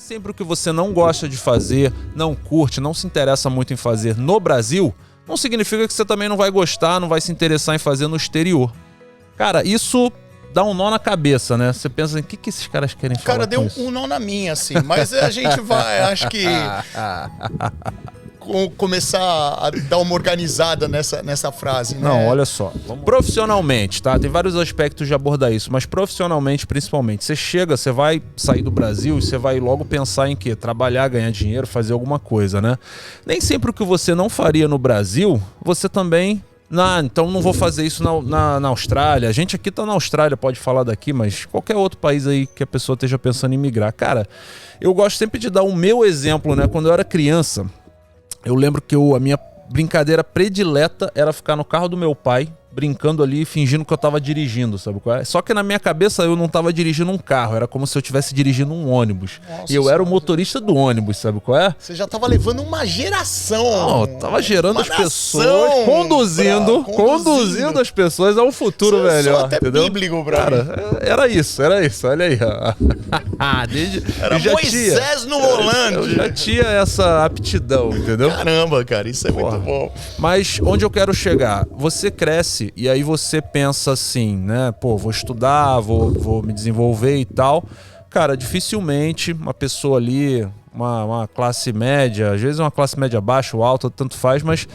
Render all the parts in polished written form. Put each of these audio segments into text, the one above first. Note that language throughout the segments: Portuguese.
sempre o que você não gosta de fazer, não curte, não se interessa muito em fazer no Brasil, não significa que você também não vai gostar, não vai se interessar em fazer no exterior. Cara, isso dá um nó na cabeça, né? Você pensa em que esses caras querem falar. Cara, deu um nó na minha, assim. Mas a gente vai, acho que começar a dar uma organizada nessa frase, né? Não, olha só. Profissionalmente, tá? Tem vários aspectos de abordar isso, mas profissionalmente, principalmente. Você chega, você vai sair do Brasil e você vai logo pensar em quê? Trabalhar, ganhar dinheiro, fazer alguma coisa, né? Nem sempre o que você não faria no Brasil, você também... então não vou fazer isso na Austrália. A gente aqui tá na Austrália, pode falar daqui, mas qualquer outro país aí que a pessoa esteja pensando em migrar. Cara, eu gosto sempre de dar o meu exemplo, né? Quando eu era criança, eu lembro que a minha brincadeira predileta era ficar no carro do meu pai, brincando ali, fingindo que eu tava dirigindo, sabe qual é? Só que na minha cabeça eu não tava dirigindo um carro, era como se eu estivesse dirigindo um ônibus. Nossa, e eu era o motorista do ônibus, sabe qual é? Você já tava levando uma geração. Não, tava gerando as pessoas, conduzindo as pessoas ao futuro melhor, até entendeu? bíblico, brother. Cara, era isso, olha aí. Era Moisés no volante. Eu já tinha essa aptidão, entendeu? Caramba, cara, isso é muito bom. Mas onde eu quero chegar? Você cresce e aí você pensa assim, né? Pô, vou estudar, vou me desenvolver e tal. Cara, dificilmente uma pessoa ali, uma classe média, às vezes uma classe média baixa ou alta, tanto faz, mas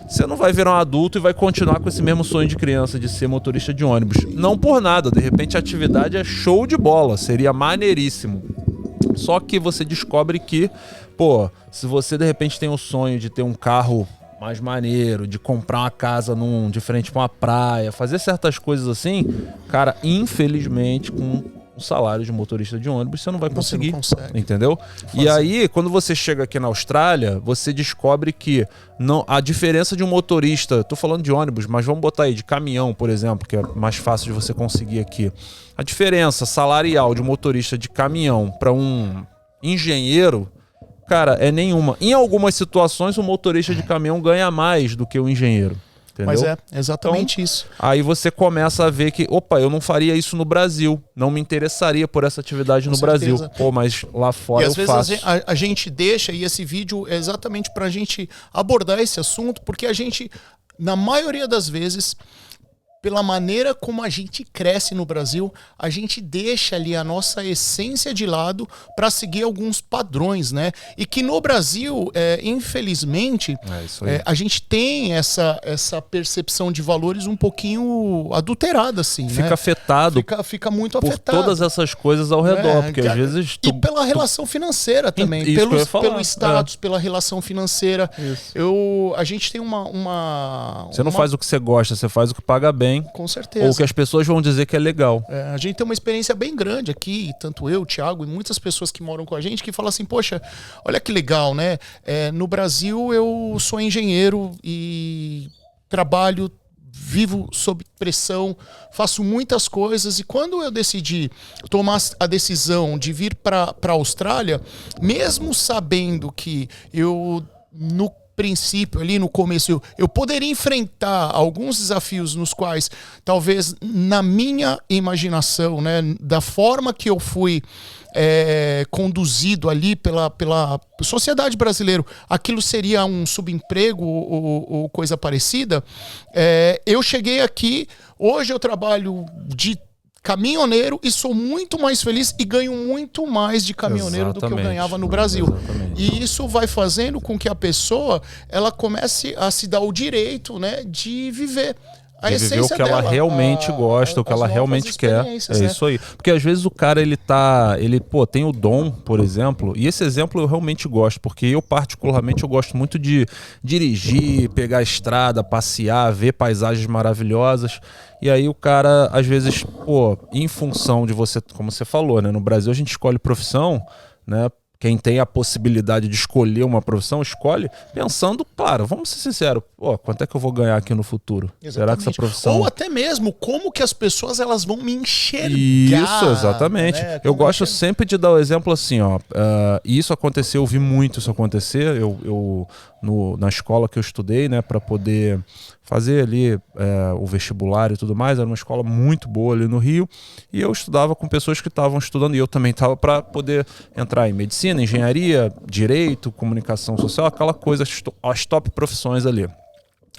você não vai virar um adulto e vai continuar com esse mesmo sonho de criança de ser motorista de ônibus. Não por nada, de repente a atividade é show de bola, seria maneiríssimo. Só que você descobre que, pô, se você de repente tem o sonho de ter um carro mais maneiro, de comprar uma casa de frente pra uma praia, fazer certas coisas assim, cara, infelizmente, com um salário de motorista de ônibus, você não vai conseguir, entendeu? E aí, quando você chega aqui na Austrália, você descobre que a diferença de um motorista, tô falando de ônibus, mas vamos botar aí de caminhão, por exemplo, que é mais fácil de você conseguir aqui. A diferença salarial de um motorista de caminhão para um engenheiro, cara, é nenhuma. Em algumas situações, o motorista de caminhão ganha mais do que o engenheiro. Entendeu? Mas é exatamente então, isso. Aí você começa a ver que, opa, eu não faria isso no Brasil. Não me interessaria por essa atividade no Brasil. Pô, mas lá fora eu faço. E às vezes a gente deixa, e esse vídeo é exatamente pra gente abordar esse assunto, porque a gente, na maioria das vezes, pela maneira como a gente cresce no Brasil, a gente deixa ali a nossa essência de lado para seguir alguns padrões, né? E que no Brasil, infelizmente, a gente tem essa percepção de valores um pouquinho adulterada, assim, fica né? afetado. Fica muito por afetado. Todas essas coisas ao redor, porque às vezes... E pela relação financeira também, pelo status, pela relação financeira. A gente tem Você não faz o que você gosta, você faz o que paga bem. Com certeza. Ou que as pessoas vão dizer que é legal. A gente tem uma experiência bem grande aqui, tanto eu, Thiago, e muitas pessoas que moram com a gente, que falam assim, poxa, olha que legal, né? No Brasil eu sou engenheiro e trabalho, vivo sob pressão, faço muitas coisas, e quando eu decidi tomar a decisão de vir para a Austrália, mesmo sabendo que eu, no princípio, ali no começo, eu poderia enfrentar alguns desafios nos quais, talvez na minha imaginação, né, da forma que eu fui conduzido ali pela sociedade brasileira, aquilo seria um subemprego ou coisa parecida. Eu cheguei aqui, hoje eu trabalho de caminhoneiro e sou muito mais feliz e ganho muito mais de caminhoneiro do que eu ganhava no Brasil. E isso vai fazendo com que a pessoa ela comece a se dar o direito, né, de viver a essência o que ela realmente gosta, o que ela realmente quer. É isso aí. Porque às vezes o cara, ele tem o dom, por exemplo, e esse exemplo eu realmente gosto, porque eu particularmente eu gosto muito de dirigir, pegar a estrada, passear, ver paisagens maravilhosas. E aí o cara, às vezes, em função de você, como você falou, né? No Brasil a gente escolhe profissão, né? Quem tem a possibilidade de escolher uma profissão, escolhe pensando, claro, vamos ser sinceros, quanto é que eu vou ganhar aqui no futuro? Exatamente. Será que essa profissão... Ou até mesmo, como que as pessoas elas vão me enxergar. Isso, exatamente. Né? Eu gosto sempre de dar o exemplo assim, e isso aconteceu, eu vi muito isso acontecer, na escola que eu estudei, né, para poder fazer ali o vestibular e tudo mais, era uma escola muito boa ali no Rio, e eu estudava com pessoas que estavam estudando, e eu também estava, para poder entrar em medicina, medicina, engenharia, direito, comunicação social, aquela coisa, as top profissões ali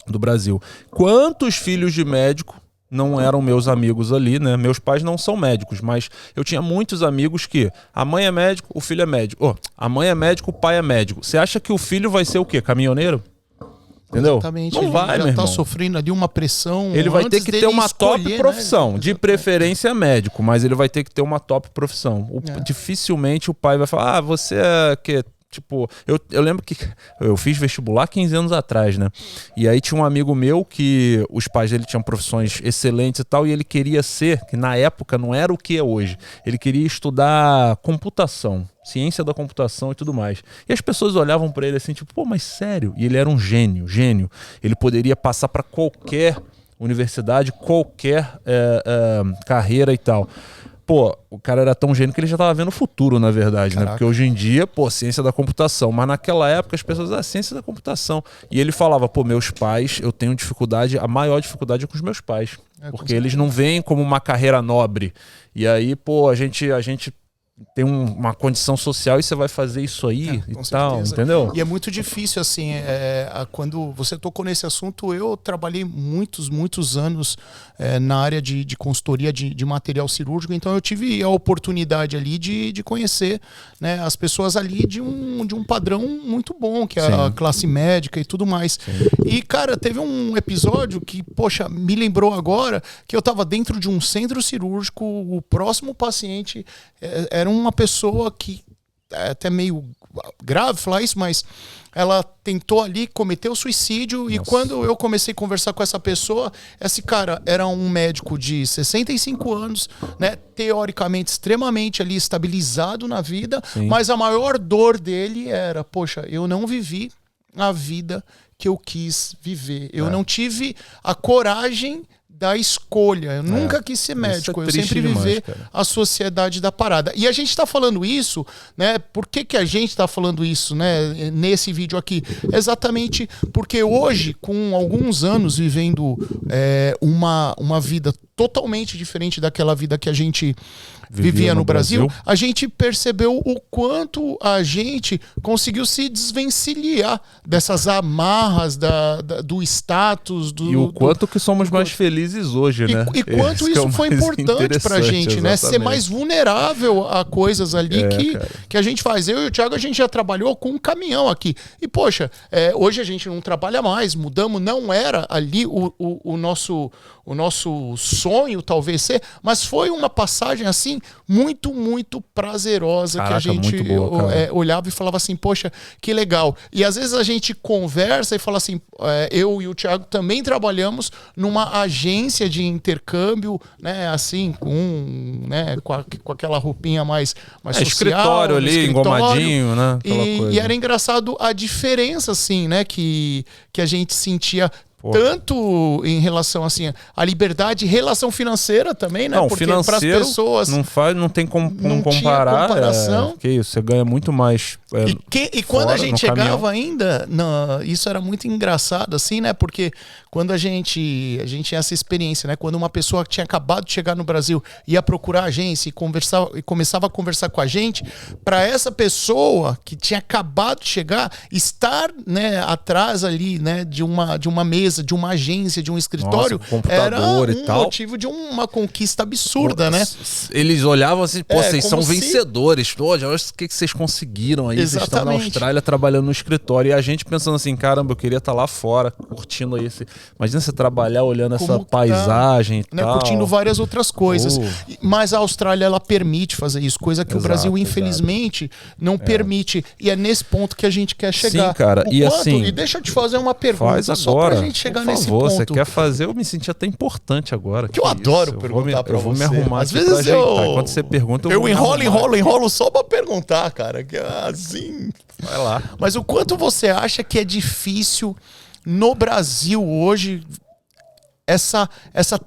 do Brasil. Quantos filhos de médico não eram meus amigos ali, né? Meus pais não são médicos, mas eu tinha muitos amigos que a mãe é médico, o filho é médico. A mãe é médico, o pai é médico. Você acha que o filho vai ser o quê? Caminhoneiro? Entendeu? Exatamente. Não vai, meu irmão. Tá sofrendo ali uma pressão. Ele vai ter que ter uma top profissão, né? de preferência médico, mas ele vai ter que ter uma top profissão. Dificilmente o pai vai falar, você é que... Tipo, eu lembro que eu fiz vestibular 15 anos atrás, né? E aí tinha um amigo meu que os pais dele tinham profissões excelentes e tal, e ele queria ser, que na época não era o que é hoje, ele queria estudar computação, ciência da computação e tudo mais. E as pessoas olhavam pra ele assim, tipo, pô, mas sério? E ele era um gênio. Ele poderia passar pra qualquer universidade, qualquer carreira e tal. Pô, o cara era tão gênio que ele já tava vendo o futuro, na verdade, né? Porque hoje em dia, pô, ciência da computação. Mas naquela época as pessoas, ciência da computação. E ele falava, pô, meus pais, eu tenho dificuldade, a maior dificuldade é com os meus pais. Porque eles não veem como uma carreira nobre. E aí, pô, a gente tem uma condição social e você vai fazer isso aí e tal, entendeu? E é muito difícil, assim, quando você tocou nesse assunto, eu trabalhei muitos anos na área de consultoria de material cirúrgico, então eu tive a oportunidade ali de conhecer, né, as pessoas ali de um padrão muito bom, que é a classe médica e tudo mais. Sim. E, cara, teve um episódio que, poxa, me lembrou agora que eu estava dentro de um centro cirúrgico, o próximo paciente era uma pessoa que é até meio grave falar isso, mas ela tentou ali, cometeu suicídio. Nossa. E quando eu comecei a conversar com essa pessoa, esse cara era um médico de 65 anos, né, teoricamente extremamente ali estabilizado na vida, mas a maior dor dele era, poxa, eu não vivi a vida que eu quis viver. Eu não tive a coragem da escolha. Eu nunca quis ser médico, eu sempre viver a sociedade da parada. E a gente está falando isso, né? Por que a gente está falando isso, né? Nesse vídeo aqui? Exatamente porque hoje, com alguns anos vivendo uma vida totalmente diferente daquela vida que a gente vivia no Brasil, a gente percebeu o quanto a gente conseguiu se desvencilhar dessas amarras do status. E o quanto que somos mais felizes hoje, né? E quanto isso foi importante pra gente, né? Ser mais vulnerável a coisas ali que a gente faz. Eu e o Thiago, a gente já trabalhou com um caminhão aqui. E, poxa, hoje a gente não trabalha mais, mudamos, não era ali o nosso sonho, talvez ser, mas foi uma passagem assim muito prazerosa. Caraca, que a gente olhava e falava assim, poxa, que legal. E às vezes a gente conversa e fala assim, eu e o Thiago também trabalhamos numa agência de intercâmbio, né, assim, com aquela roupinha mais social. Escritório ali, engomadinho, né? E era engraçado a diferença, assim, né, que a gente sentia. Tanto em relação assim a liberdade, relação financeira também, né? Não, porque para as pessoas não tem como comparar. Que isso, você ganha muito mais. E quando a gente chegava ainda, isso era muito engraçado, assim, né? Porque quando a gente tinha essa experiência, né? Quando uma pessoa que tinha acabado de chegar no Brasil ia procurar a agência e começava a conversar com a gente, para essa pessoa que tinha acabado de chegar, estar, né, atrás ali, né, de uma mesa, de uma agência, de um escritório, era um motivo de uma conquista absurda, né? Eles olhavam assim, pô, vocês são vencedores. Olha o que vocês conseguiram aí. Exatamente. Vocês estão na Austrália trabalhando no escritório. E a gente pensando assim, caramba, eu queria estar lá fora, curtindo aí imagina você trabalhar olhando essa paisagem e tal. Curtindo várias outras coisas. Mas a Austrália, ela permite fazer isso, coisa que o Brasil, infelizmente, não permite. E é nesse ponto que a gente quer chegar. Sim, cara. E deixa eu te fazer uma pergunta. Faz só agora. Pra gente chegar nesse ponto. Você quer fazer? Eu me senti até importante agora. Que eu adoro perguntar pra você. Eu vou me arrumar. Às vezes quando você pergunta, eu enrolo só pra perguntar, cara. Que assim. Vai lá. Mas o quanto você acha que é difícil no Brasil hoje essa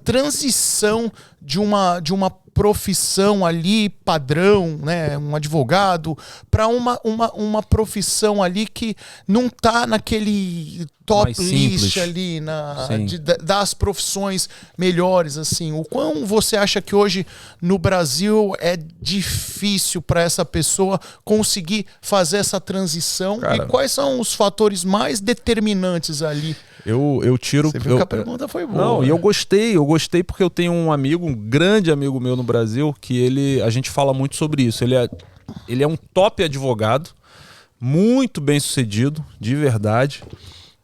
transição de uma profissão ali padrão, né, um advogado, para uma profissão ali que não tá naquele top list ali das profissões melhores, assim. O quão você acha que hoje no Brasil é difícil para essa pessoa conseguir fazer essa transição? Cara, e quais são os fatores mais determinantes ali? Eu tiro... Você viu que a pergunta foi boa. Não, e eu gostei porque eu tenho um amigo, um grande amigo meu no Brasil, que a gente fala muito sobre isso. Ele é um top advogado, muito bem sucedido, de verdade,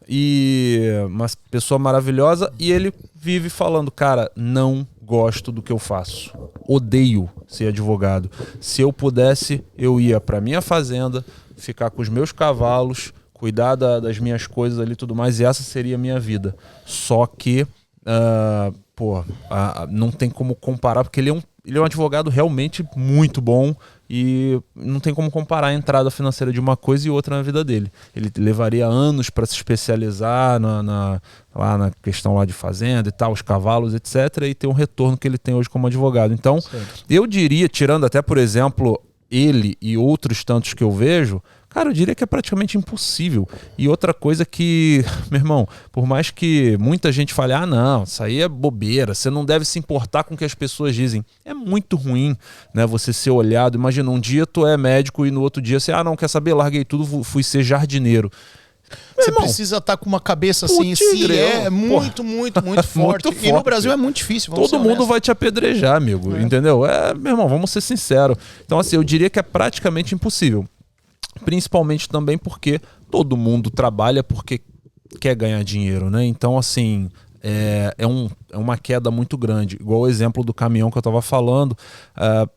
e uma pessoa maravilhosa, e ele vive falando, cara, não gosto do que eu faço, odeio ser advogado. Se eu pudesse, eu ia para minha fazenda, ficar com os meus cavalos, cuidar das minhas coisas ali e tudo mais, e essa seria a minha vida. Só que, não tem como comparar, porque ele é um advogado realmente muito bom e não tem como comparar a entrada financeira de uma coisa e outra na vida dele. Ele levaria anos para se especializar lá na questão lá de fazenda e tal, os cavalos, etc., e ter um retorno que ele tem hoje como advogado. Então, eu diria, tirando até, por exemplo, ele e outros tantos que eu vejo, cara, eu diria que é praticamente impossível. E outra coisa que, meu irmão, por mais que muita gente fale, não, isso aí é bobeira, você não deve se importar com o que as pessoas dizem. É muito ruim, né, você ser olhado. Imagina, um dia tu é médico e no outro dia você, não, quer saber, larguei tudo, fui ser jardineiro. Você precisa estar com uma cabeça assim, muito forte. Muito forte. E no Brasil é muito difícil. Todo mundo vai te apedrejar, amigo, entendeu? Meu irmão, vamos ser sinceros. Então, assim, eu diria que é praticamente impossível. Principalmente também porque todo mundo trabalha porque quer ganhar dinheiro, né? Então, assim, é uma queda muito grande. Igual o exemplo do caminhão que eu estava falando,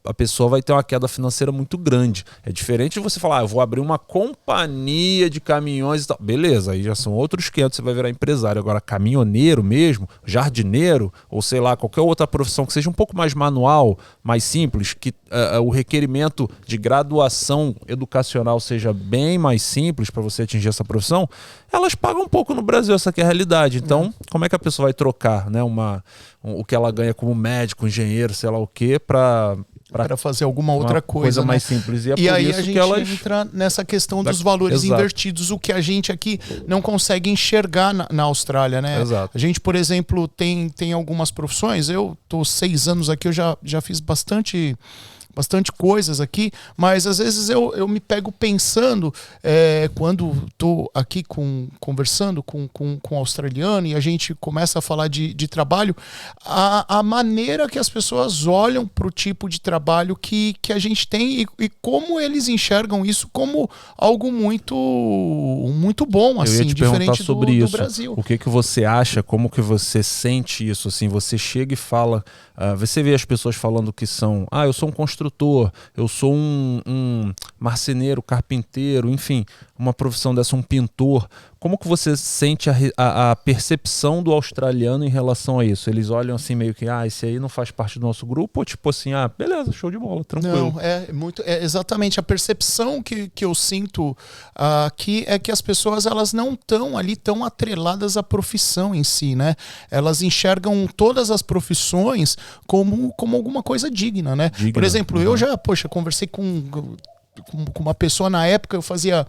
a pessoa vai ter uma queda financeira muito grande. É diferente de você falar, eu vou abrir uma companhia de caminhões e tal. Beleza, aí já são outros 500, você vai virar empresário. Agora, caminhoneiro mesmo, jardineiro, ou sei lá, qualquer outra profissão que seja um pouco mais manual, mais simples, que o requerimento de graduação educacional seja bem mais simples para você atingir essa profissão, elas pagam um pouco no Brasil, essa que é a realidade. Então, como é que a pessoa vai trocar, né, o que ela ganha como médico, engenheiro, sei lá o quê, para fazer alguma outra coisa, né? mais simples. E aí a gente entra nessa questão dos valores invertidos, o que a gente aqui não consegue enxergar na Austrália, né? Exato. A gente, por exemplo, tem algumas profissões, eu tô 6 anos aqui, eu já fiz bastante coisas aqui, mas às vezes eu me pego pensando, quando estou aqui conversando com um australiano e a gente começa a falar de trabalho, a maneira que as pessoas olham para o tipo de trabalho que a gente tem e como eles enxergam isso como algo muito bom, assim, eu ia te diferente sobre do isso. Brasil. O que você acha, como que você sente isso? Assim, você chega e fala, você vê as pessoas falando que são, eu sou um construtor, eu sou um marceneiro, carpinteiro, enfim, uma profissão dessa, um pintor. Como que você sente a percepção do australiano em relação a isso? Eles olham assim meio que, esse aí não faz parte do nosso grupo, ou tipo assim, beleza, show de bola, tranquilo. Não, exatamente a percepção que eu sinto aqui é que as pessoas, elas não estão ali tão atreladas à profissão em si, né? Elas enxergam todas as profissões como alguma coisa digna, né? Por exemplo, eu já, conversei com uma pessoa na época, eu fazia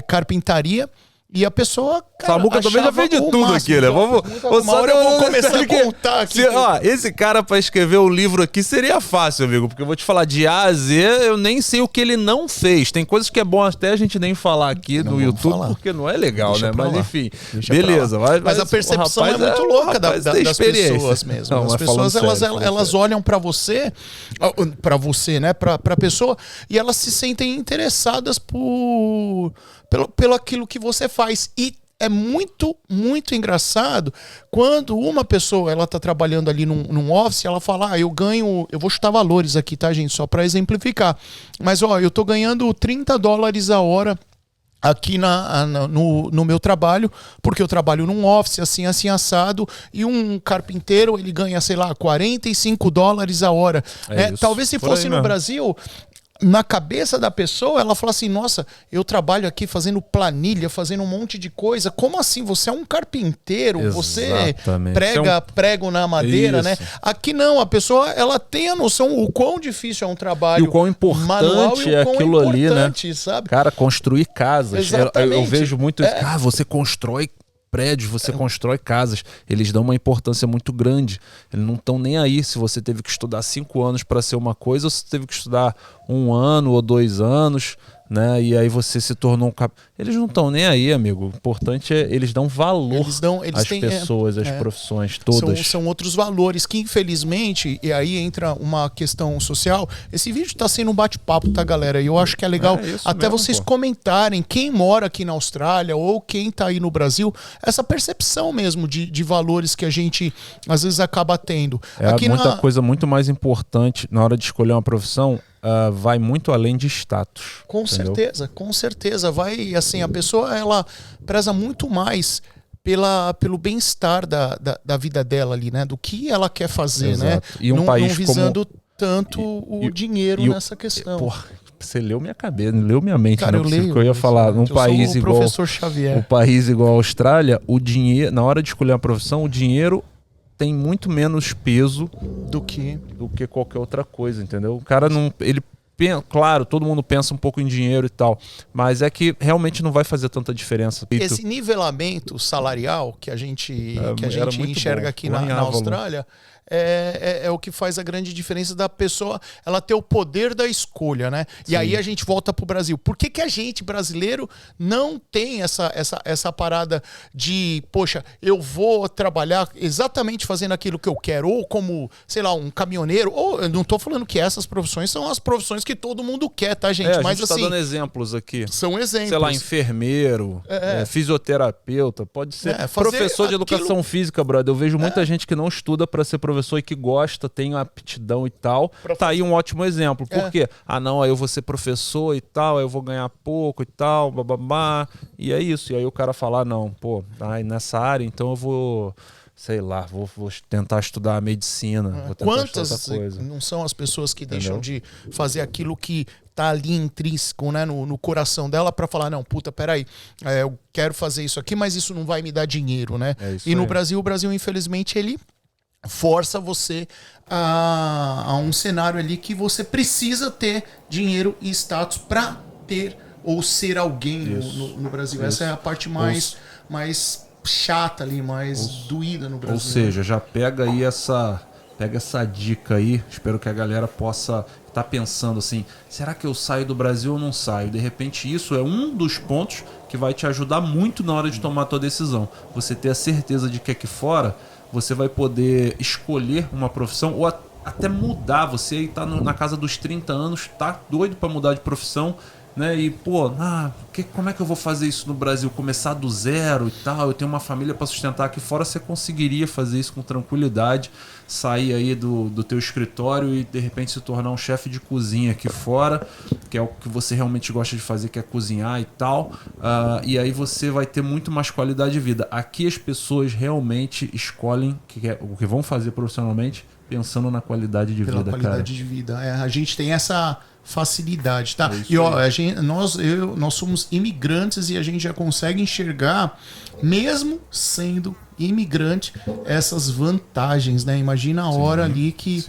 carpintaria. E a pessoa, cara, Samuca também já fez de tudo aqui, né? Uma hora eu vou começar a contar aqui. Esse cara pra escrever o livro aqui seria fácil, amigo. Porque eu vou te falar de A a Z, eu nem sei o que ele não fez. Tem coisas que é bom até a gente nem falar aqui no YouTube, porque não é legal, né? Mas enfim, beleza. Mas a percepção é muito louca das pessoas mesmo. As pessoas, elas olham pra você, né? Pra pessoa, e elas se sentem interessadas pelo aquilo que você faz. E é muito, muito engraçado quando uma pessoa, ela tá trabalhando ali num office, ela fala, eu vou chutar valores aqui, tá, gente? Só para exemplificar. Mas, eu tô ganhando $30 a hora aqui no meu trabalho, porque eu trabalho num office assim assado, e um carpinteiro, ele ganha, sei lá, $45 a hora. Talvez se fosse no Brasil, na cabeça da pessoa, ela fala assim, nossa, eu trabalho aqui fazendo planilha, fazendo um monte de coisa. Como assim? Você é um carpinteiro, você prega prego na madeira, né? Aqui não, a pessoa, ela tem a noção o quão difícil é um trabalho e o quão importante é aquilo ali, né? Sabe? Cara, construir casas. Eu vejo muito isso. Ah, você constrói prédios, você constrói casas. Eles dão uma importância muito grande. Eles não estão nem aí se você teve que estudar 5 anos para ser uma coisa ou se teve que estudar 1 ano ou 2 anos, né? E aí você se tornou um Eles não estão nem aí, amigo. O importante é eles dão valor às pessoas, às profissões todas. São outros valores que, infelizmente, e aí entra uma questão social. Esse vídeo está sendo um bate-papo, tá, galera? E eu acho que é legal até mesmo, vocês comentarem, quem mora aqui na Austrália ou quem tá aí no Brasil, essa percepção mesmo de valores que a gente às vezes acaba tendo. Aqui muita coisa muito mais importante na hora de escolher uma profissão. Vai muito além de status. Com certeza, com certeza. Vai, assim, a pessoa, ela preza muito mais pelo bem-estar da vida dela ali, né? Do que ela quer fazer, exato, né? E um país não visando tanto o dinheiro nessa questão. Porra, você leu minha cabeça, leu minha mente. Cara, eu leio. Que eu ia falar, num país igual... professor Xavier. Um país igual a Austrália, o dinheiro, na hora de escolher uma profissão, o dinheiro tem muito menos peso do que qualquer outra coisa, entendeu? O cara não... Claro, todo mundo pensa um pouco em dinheiro e tal, mas é que realmente não vai fazer tanta diferença. Esse nivelamento salarial que a gente enxerga aqui na Austrália é o que faz a grande diferença da pessoa, ela ter o poder da escolha, né? Sim. E aí a gente volta pro Brasil. Por que a gente, brasileiro, não tem essa parada de, poxa, eu vou trabalhar exatamente fazendo aquilo que eu quero, ou como, sei lá, um caminhoneiro, ou eu não tô falando que essas profissões são as profissões que todo mundo quer, tá, gente? Mas a gente tá dando exemplos aqui. São exemplos. Sei lá, enfermeiro, fisioterapeuta, pode ser professor de educação física, brother. Eu vejo muita gente que não estuda para ser professor e que gosta, tem uma aptidão e tal, tá aí um ótimo exemplo. Por quê? Ah, não, aí eu vou ser professor e tal, aí eu vou ganhar pouco e tal, bababá. E é isso. E aí o cara fala, não, pô, nessa área, então eu vou, sei lá, vou tentar estudar medicina. Vou tentar Quantas outra coisa. Não são as pessoas que deixam de fazer aquilo que tá ali intrínseco, né, no coração dela para falar, não, puta, peraí, eu quero fazer isso aqui, mas isso não vai me dar dinheiro, né? E no Brasil, o Brasil, infelizmente, ele força você a um cenário ali que você precisa ter dinheiro e status para ter ou ser alguém no Brasil. Essa é a parte mais chata ali, mais doída no Brasil. Ou seja, já pega aí essa dica aí. Espero que a galera possa estar pensando assim, será que eu saio do Brasil ou não saio? De repente isso é um dos pontos que vai te ajudar muito na hora de tomar a tua decisão. Você ter a certeza de que aqui fora você vai poder escolher uma profissão ou até mudar. Você aí tá na casa dos 30 anos, tá doido para mudar de profissão, né? E, pô, como é que eu vou fazer isso no Brasil? Começar do zero e tal, eu tenho uma família para sustentar aqui fora. Você conseguiria fazer isso com tranquilidade, sair aí do teu escritório e de repente se tornar um chefe de cozinha aqui fora, que é o que você realmente gosta de fazer, que é cozinhar e tal. E aí você vai ter muito mais qualidade de vida. Aqui as pessoas realmente escolhem o que vão fazer profissionalmente pensando na qualidade de vida, cara. Pela qualidade de vida. A gente tem essa facilidade, tá? E ó, nós somos imigrantes e a gente já consegue enxergar, mesmo sendo imigrante, essas vantagens, né? Imagina a hora ali que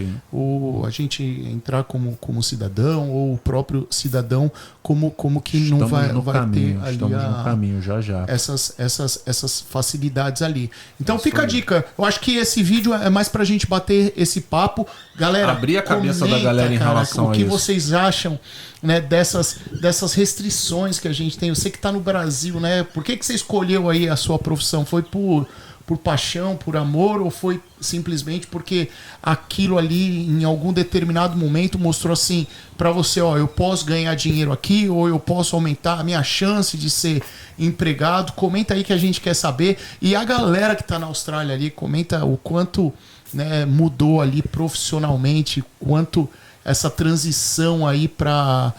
a gente entrar como cidadão, ou o próprio cidadão como que não vai ter ali estamos no caminho já essas facilidades ali. Então fica a dica. Eu acho que esse vídeo é mais pra gente bater esse papo. Galera, abrir a cabeça da galera em relação a isso. O que vocês acham, né, dessas restrições que a gente tem? Eu sei que tá no Brasil, né? Por que você escolheu aí a sua profissão? Foi por paixão, por amor, ou foi simplesmente porque aquilo ali em algum determinado momento mostrou assim para você, ó, eu posso ganhar dinheiro aqui, ou eu posso aumentar a minha chance de ser empregado? Comenta aí que a gente quer saber. E a galera que tá na Austrália ali, comenta o quanto, né, mudou ali profissionalmente, quanto essa transição aí para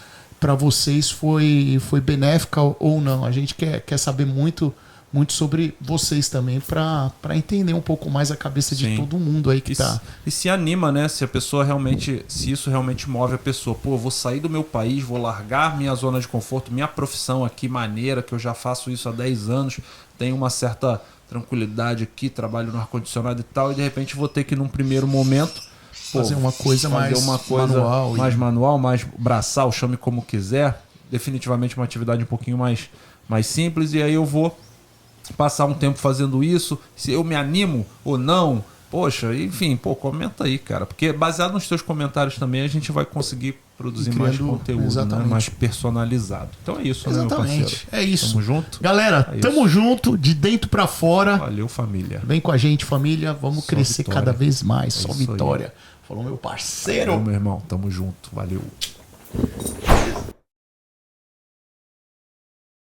vocês foi benéfica ou não. A gente quer saber muito muito sobre vocês também, para entender um pouco mais a cabeça de Sim. todo mundo aí que tá. E se anima, né? Se a pessoa realmente, se isso realmente move a pessoa. Pô, eu vou sair do meu país, vou largar minha zona de conforto, minha profissão aqui maneira, que eu já faço isso há 10 anos, tenho uma certa tranquilidade aqui, trabalho no ar-condicionado e tal, e de repente vou ter que num primeiro momento Fazer uma coisa mais manual. Mais manual, mais braçal, chame como quiser. Definitivamente uma atividade um pouquinho mais simples. E aí eu vou passar um tempo fazendo isso. Se eu me animo ou não. Poxa, enfim, pô, comenta aí, cara. Porque baseado nos teus comentários também a gente vai conseguir produzir mais conteúdo, né? Mais personalizado. Então é isso, né, meu parceiro? É isso. Tamo junto? Galera, tamo junto, de dentro pra fora. Valeu, família. Vem com a gente, família. Vamos crescer cada vez mais. Só vitória. Aí. Falou, meu parceiro. Valeu, meu irmão. Tamo junto. Valeu.